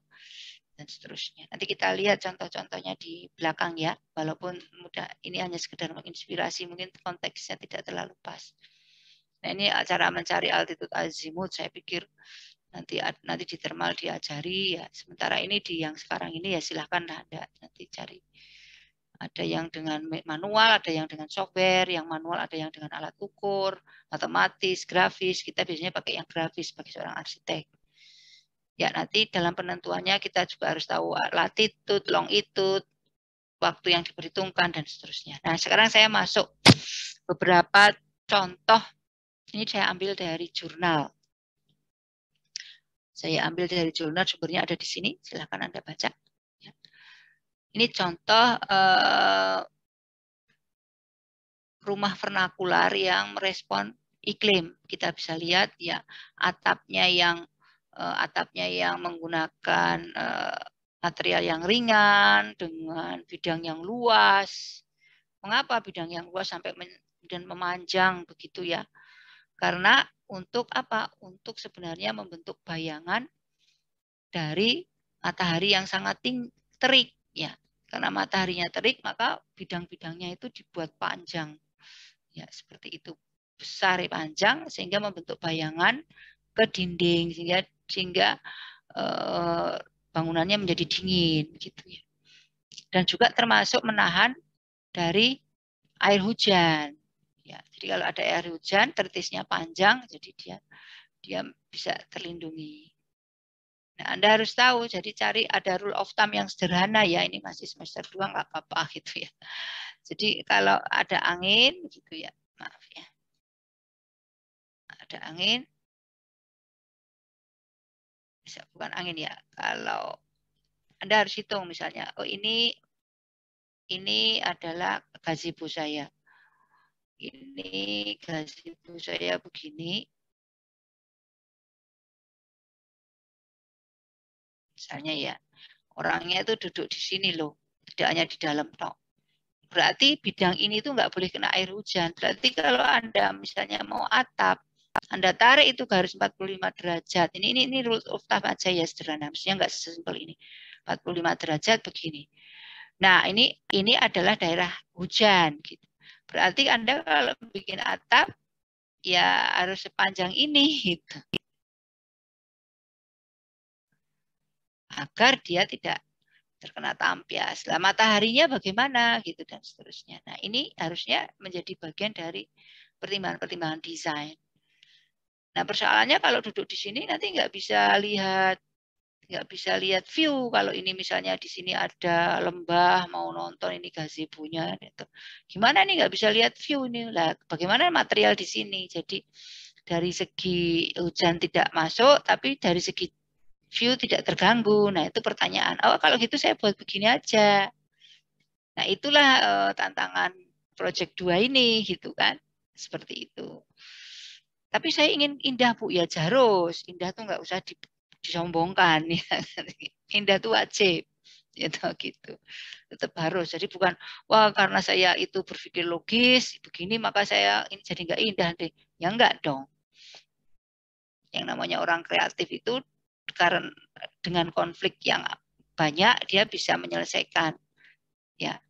dan seterusnya. Nanti kita lihat contoh-contohnya di belakang ya, walaupun mudah ini hanya sekedar menginspirasi, mungkin konteksnya tidak terlalu pas. Nah ini cara mencari altitude azimut, saya pikir nanti di thermal diajari ya. Sementara ini di yang sekarang ini ya silahkan Anda nanti cari. Ada yang dengan manual, ada yang dengan software, yang manual ada yang dengan alat ukur, otomatis, grafis. Kita biasanya pakai yang grafis sebagai seorang arsitek. Ya nanti dalam penentuannya kita juga harus tahu latitude, longitude, waktu yang diperhitungkan dan seterusnya. Nah sekarang saya masuk beberapa contoh. Ini saya ambil dari jurnal. Saya ambil dari jurnal, sumbernya ada di sini. Silahkan Anda baca. Ini contoh rumah vernakular yang merespon iklim. Kita bisa lihat ya atapnya yang menggunakan material yang ringan dengan bidang yang luas. Mengapa bidang yang luas sampai dan memanjang begitu ya? Karena untuk apa? Untuk sebenarnya membentuk bayangan dari matahari yang sangat terik ya. Karena mataharinya terik maka bidang-bidangnya itu dibuat panjang. Ya, seperti itu. Besar panjang sehingga membentuk bayangan ke dinding sehingga bangunannya menjadi dingin gitu ya. Dan juga termasuk menahan dari air hujan. Ya, jadi kalau ada air hujan tertisnya panjang jadi dia bisa terlindungi. Nah, Anda harus tahu, jadi cari ada rule of thumb yang sederhana ya, ini masih semester 2 nggak apa-apa gitu ya. Jadi kalau ada angin gitu ya, maaf ya. Ada angin, bisa bukan angin ya. Kalau Anda harus hitung misalnya, oh ini adalah gazebo saya. Ini gazebo saya begini. Misalnya ya, orangnya itu duduk di sini loh, tidak hanya di dalam toh. Berarti bidang ini tuh nggak boleh kena air hujan. Berarti kalau Anda misalnya mau atap, Anda tarik itu garis 45 derajat. Ini rule of thumb aja ya sederhana. Maksudnya nggak sesimpel ini. 45 derajat begini. Nah, ini adalah daerah hujan gitu. Berarti Anda kalau bikin atap ya harus sepanjang ini gitu. Agar dia tidak terkena tampias. Lah mataharinya bagaimana gitu dan seterusnya. Nah, ini harusnya menjadi bagian dari pertimbangan-pertimbangan desain. Nah, persoalannya kalau duduk di sini nanti nggak bisa lihat view. Kalau ini misalnya di sini ada lembah mau nonton ini gazebo-nya gitu. Gimana nih nggak bisa lihat view ini? Lah, bagaimana material di sini? Jadi dari segi hujan tidak masuk, tapi dari segi view tidak terganggu. Nah, itu pertanyaan. Oh, kalau gitu saya buat begini aja. Nah, itulah tantangan project 2 ini gitu kan. Seperti itu. Tapi saya ingin indah Bu ya harus. Indah tuh nggak usah disombongkan ya. Indah tuh wajib. Gitu. Tetap harus. Jadi bukan wah karena saya itu berpikir logis begini maka saya ini jadi nggak indah deh. Ya enggak dong. Yang namanya orang kreatif itu karena dengan konflik yang banyak dia bisa menyelesaikan. Ya,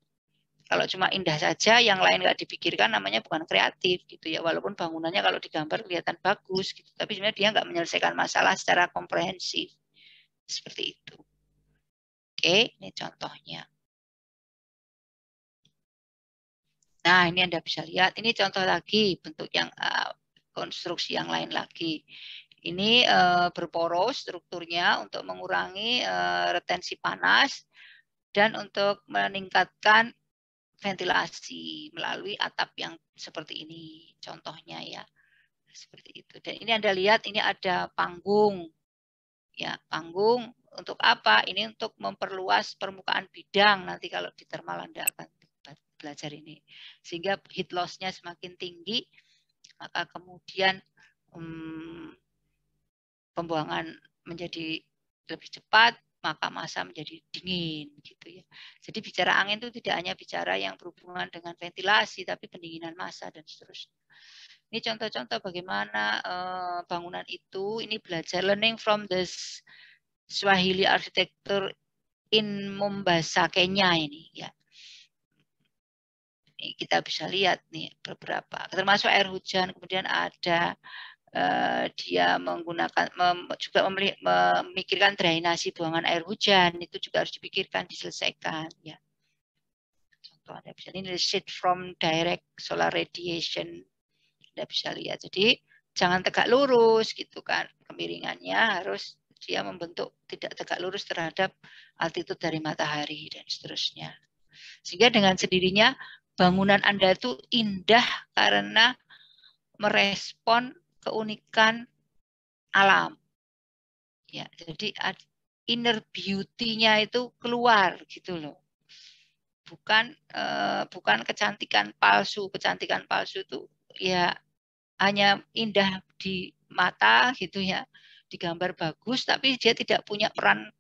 kalau cuma indah saja, yang lain nggak dipikirkan, namanya bukan kreatif gitu ya. Walaupun bangunannya kalau digambar kelihatan bagus, gitu, tapi sebenarnya dia nggak menyelesaikan masalah secara komprehensif seperti itu. Oke, ini contohnya. Nah, ini Anda bisa lihat. Ini contoh lagi bentuk yang konstruksi yang lain lagi. Ini berporos strukturnya untuk mengurangi retensi panas dan untuk meningkatkan ventilasi melalui atap yang seperti ini contohnya ya. Seperti itu. Dan ini Anda lihat ini ada panggung. Ya, panggung untuk apa? Ini untuk memperluas permukaan bidang nanti kalau di thermal Anda akan belajar ini. Sehingga heat loss-nya semakin tinggi, maka kemudian pembuangan menjadi lebih cepat, maka massa menjadi dingin gitu ya. Jadi bicara angin itu tidak hanya bicara yang berhubungan dengan ventilasi, tapi pendinginan massa dan seterusnya. Ini contoh-contoh bagaimana bangunan itu, ini belajar learning from the Swahili architecture in Mombasa, Kenya ini ya. Ini kita bisa lihat nih beberapa, termasuk air hujan, kemudian ada dia menggunakan juga memikirkan drainasi buangan air hujan, itu juga harus dipikirkan, diselesaikan ya. Contoh Anda bisa ini shade from direct solar radiation. Anda bisa lihat. Jadi jangan tegak lurus gitu kan. Kemiringannya harus dia membentuk tidak tegak lurus terhadap altitude dari matahari dan seterusnya. Sehingga dengan sendirinya bangunan Anda itu indah karena merespon keunikan alam. Ya, jadi inner beauty-nya itu keluar gitu loh. Bukan kecantikan palsu. Kecantikan palsu itu ya hanya indah di mata gitu ya, digambar bagus, tapi dia tidak punya peran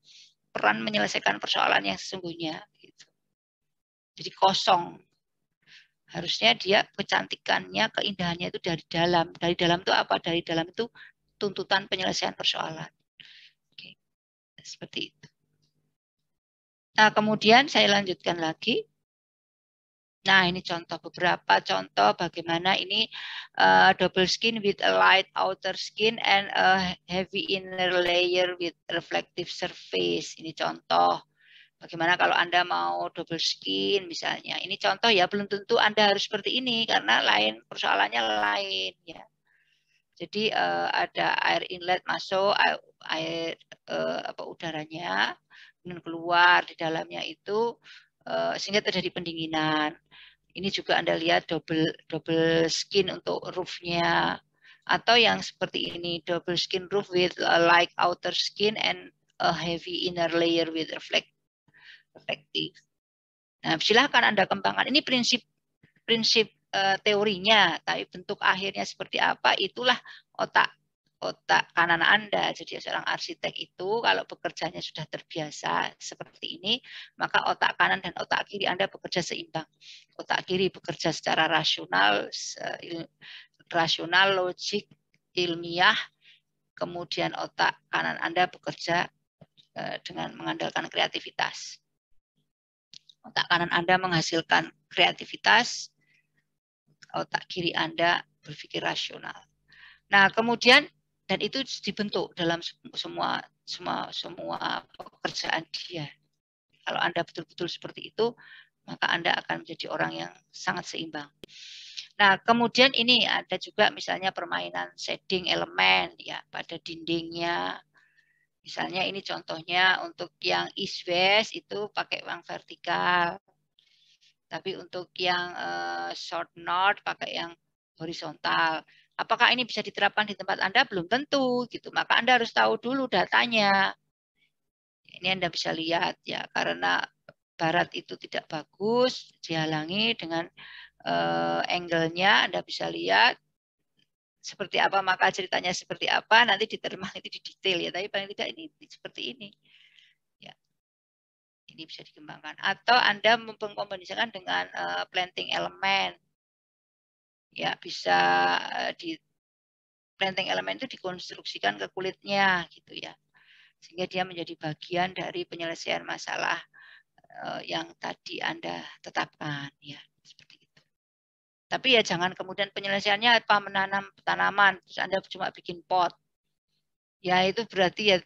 menyelesaikan persoalan yang sesungguhnya. Gitu. Jadi kosong. Harusnya dia kecantikannya, keindahannya itu dari dalam. Dari dalam itu apa? Dari dalam itu tuntutan penyelesaian persoalan. Oke. Seperti itu. Nah, kemudian saya lanjutkan lagi. Nah, ini beberapa contoh bagaimana ini double skin with a light outer skin and a heavy inner layer with reflective surface. Ini contoh bagaimana kalau Anda mau double skin misalnya. Ini contoh ya, belum tentu Anda harus seperti ini karena persoalannya lain ya. Jadi ada air inlet masuk, air udaranya kemudian keluar di dalamnya itu sehingga terjadi pendinginan. Ini juga Anda lihat double skin untuk roofnya. Atau yang seperti ini, double skin roof with a light outer skin and a heavy inner layer with reflective. Nah, silahkan Anda kembangkan. Ini prinsip teorinya, tapi bentuk akhirnya seperti apa, itulah otak kanan Anda. Jadi seorang arsitek itu kalau bekerjanya sudah terbiasa seperti ini, maka otak kanan dan otak kiri Anda bekerja seimbang. Otak kiri bekerja secara rasional, logik, ilmiah, kemudian otak kanan Anda bekerja dengan mengandalkan kreativitas. Otak kanan Anda menghasilkan kreativitas, otak kiri Anda berpikir rasional. Nah, kemudian dan itu dibentuk dalam semua pekerjaan dia. Kalau Anda betul-betul seperti itu, maka Anda akan menjadi orang yang sangat seimbang. Nah, kemudian ini ada juga misalnya permainan shading elemen ya pada dindingnya. Misalnya ini contohnya untuk yang east west itu pakai yang vertikal. Tapi untuk yang short north pakai yang horizontal. Apakah ini bisa diterapkan di tempat Anda? Belum tentu gitu. Maka Anda harus tahu dulu datanya. Ini Anda bisa lihat ya, karena barat itu tidak bagus, dihalangi dengan angle-nya, Anda bisa lihat seperti apa, maka ceritanya seperti apa, nanti diterima itu di detail ya, tapi paling tidak ini seperti ini. Ya. Ini bisa dikembangkan. Atau Anda mengkombinasikan dengan planting element. Ya, bisa di planting element itu dikonstruksikan ke kulitnya gitu ya. Sehingga dia menjadi bagian dari penyelesaian masalah yang tadi Anda tetapkan ya, seperti itu. Tapi ya jangan kemudian penyelesaiannya apa menanam tanaman terus Anda cuma bikin pot. Ya itu berarti ya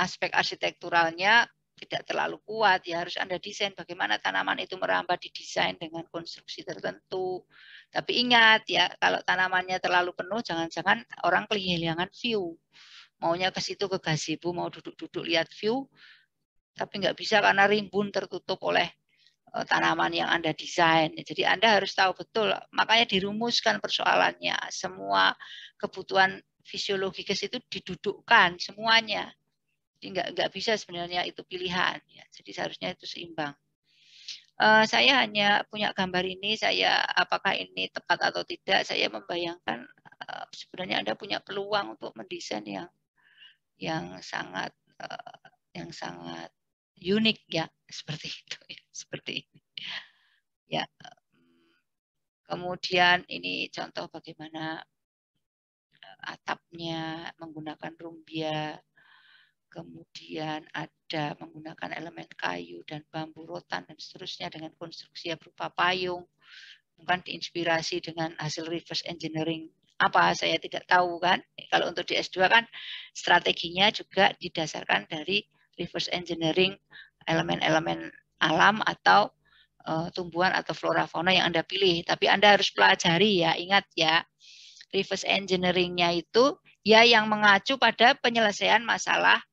aspek arsitekturalnya tidak terlalu kuat, ya harus Anda desain bagaimana tanaman itu merambat, didesain dengan konstruksi tertentu. Tapi ingat ya, kalau tanamannya terlalu penuh, jangan-jangan orang kehilangan view. Maunya ke situ, ke gazebo, mau duduk-duduk lihat view, tapi nggak bisa karena rimbun tertutup oleh tanaman yang Anda desain. Jadi Anda harus tahu betul, makanya dirumuskan persoalannya. Semua kebutuhan fisiologis itu didudukkan semuanya. Jadi nggak bisa sebenarnya itu pilihan. Ya. Jadi seharusnya itu seimbang. Saya hanya punya gambar ini, apakah ini tepat atau tidak, saya membayangkan sebenarnya Anda punya peluang untuk mendesain yang sangat unik ya, seperti itu ya, seperti ini. Ya. Kemudian ini contoh bagaimana atapnya menggunakan rumbia. Kemudian ada menggunakan elemen kayu dan bambu rotan dan seterusnya dengan konstruksi berupa payung. Bukan diinspirasi dengan hasil reverse engineering apa, saya tidak tahu kan. Kalau untuk di S2 kan strateginya juga didasarkan dari reverse engineering elemen-elemen alam atau tumbuhan atau flora fauna yang Anda pilih. Tapi Anda harus pelajari ya, ingat ya. Reverse engineering-nya itu ya yang mengacu pada penyelesaian masalah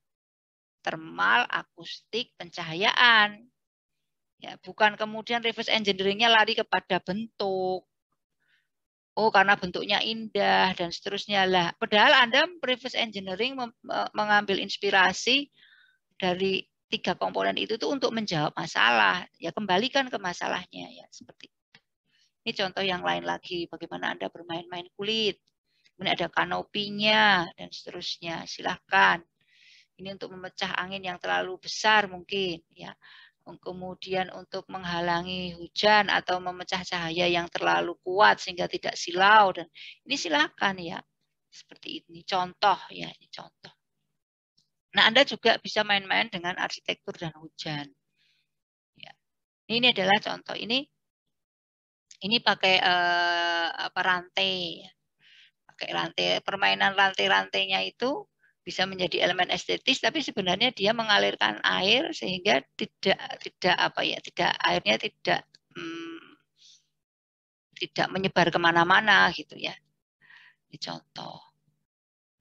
termal, akustik, pencahayaan. Ya, bukan kemudian reverse engineering-nya lari kepada bentuk. Oh, karena bentuknya indah dan seterusnya lah. Padahal Anda reverse engineering mengambil inspirasi dari 3 komponen itu tuh untuk menjawab masalah. Ya, kembalikan ke masalahnya ya, seperti itu. Ini contoh yang lain lagi, bagaimana Anda bermain-main kulit. Kemudian ada kanopinya dan seterusnya. Silahkan. Ini untuk memecah angin yang terlalu besar mungkin ya. Kemudian untuk menghalangi hujan atau memecah cahaya yang terlalu kuat sehingga tidak silau, dan ini silakan ya. Seperti ini contoh ya, ini contoh. Nah, Anda juga bisa main-main dengan arsitektur dan hujan. Ya. Ini adalah contoh. Ini pakai rantai ya. Pakai rantai, permainan rantai-rantainya itu bisa menjadi elemen estetis, tapi sebenarnya dia mengalirkan air sehingga airnya tidak menyebar kemana-mana gitu ya. Ini contoh.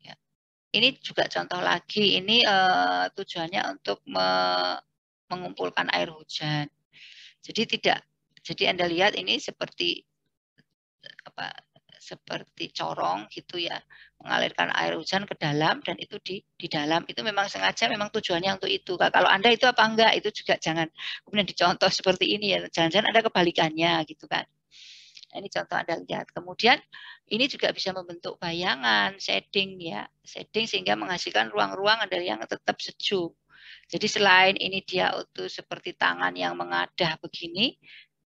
Ya. Ini juga contoh lagi. Ini tujuannya untuk mengumpulkan air hujan. Jadi Anda lihat ini seperti corong gitu ya, mengalirkan air hujan ke dalam, dan itu di dalam itu memang sengaja, memang tujuannya untuk itu. Kalau Anda itu apa enggak, itu juga jangan kemudian dicontoh seperti ini ya, jangan-jangan ada kebalikannya gitu kan. Nah, ini contoh Anda lihat. Kemudian ini juga bisa membentuk bayangan, shading ya, shading sehingga menghasilkan ruang-ruang ada yang tetap sejuk. Jadi selain ini dia itu seperti tangan yang mengadah begini,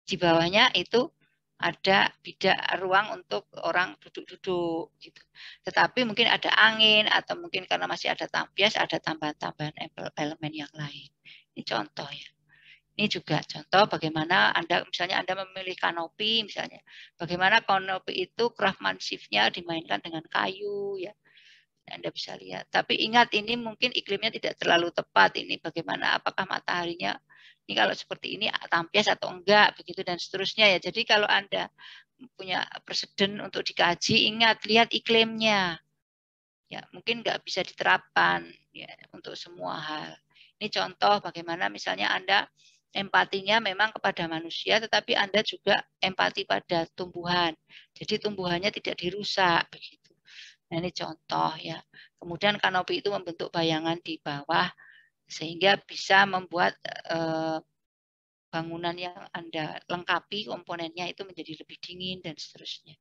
di bawahnya itu ada bidak ruang untuk orang duduk-duduk gitu. Tetapi mungkin ada angin atau mungkin karena masih ada tampias, ada tambahan-tambahan elemen yang lain. Ini contoh ya. Ini juga contoh bagaimana misalnya Anda memilih kanopi misalnya. Bagaimana kanopi itu craftsmanship-nya dimainkan dengan kayu ya. Anda bisa lihat. Tapi ingat ini mungkin iklimnya tidak terlalu tepat. Ini bagaimana, apakah mataharinya ini kalau seperti ini tampias atau enggak begitu dan seterusnya ya. Jadi kalau Anda punya presiden untuk dikaji, ingat lihat iklimnya. Ya, mungkin nggak bisa diterapkan ya untuk semua hal. Ini contoh bagaimana misalnya Anda empatinya memang kepada manusia, tetapi Anda juga empati pada tumbuhan. Jadi tumbuhannya tidak dirusak begitu. Nah, ini contoh ya. Kemudian kanopi itu membentuk bayangan di bawah sehingga bisa membuat bangunan yang Anda lengkapi komponennya itu menjadi lebih dingin dan seterusnya.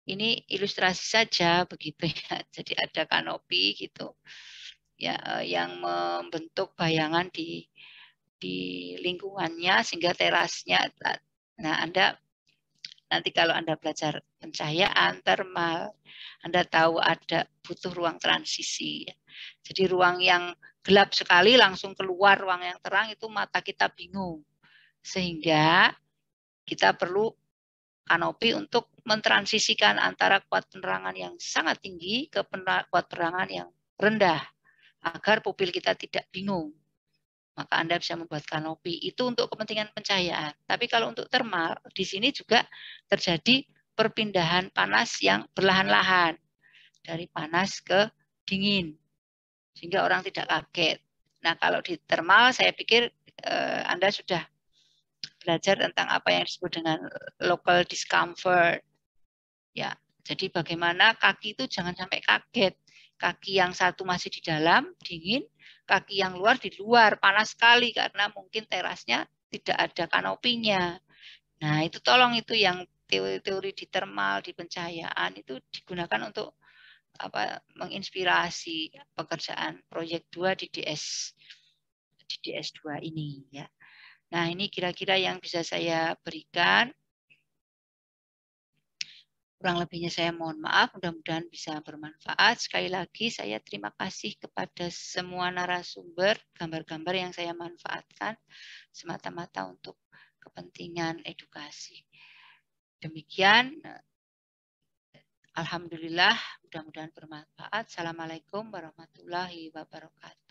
Ini ilustrasi saja begitu ya. Jadi ada kanopi gitu ya, yang membentuk bayangan di lingkungannya sehingga terasnya. Nah, Anda nanti kalau Anda belajar pencahayaan, termal, Anda tahu ada butuh ruang transisi. Jadi ruang yang gelap sekali langsung keluar ruang yang terang, itu mata kita bingung. Sehingga kita perlu kanopi untuk mentransisikan antara kuat penerangan yang sangat tinggi ke kuat penerangan yang rendah. agar pupil kita tidak bingung. Maka Anda bisa membuat kanopi. Itu untuk kepentingan pencahayaan. Tapi kalau untuk thermal, di sini juga terjadi perpindahan panas yang berlahan-lahan. Dari panas ke dingin. Sehingga orang tidak kaget. Nah, kalau di thermal, saya pikir Anda sudah belajar tentang apa yang disebut dengan local discomfort. Ya, jadi bagaimana kaki itu jangan sampai kaget. Kaki yang satu masih di dalam, dingin, kaki yang luar di luar, panas sekali karena mungkin terasnya tidak ada kanopinya. Nah, itu tolong itu yang teori-teori di thermal, di pencahayaan itu digunakan untuk menginspirasi pekerjaan proyek 2 di DS2 ini ya. Nah, ini kira-kira yang bisa saya berikan. Kurang lebihnya saya mohon maaf, mudah-mudahan bisa bermanfaat. Sekali lagi saya terima kasih kepada semua narasumber, gambar-gambar yang saya manfaatkan semata-mata untuk kepentingan edukasi. Demikian, alhamdulillah, mudah-mudahan bermanfaat. Assalamualaikum warahmatullahi wabarakatuh.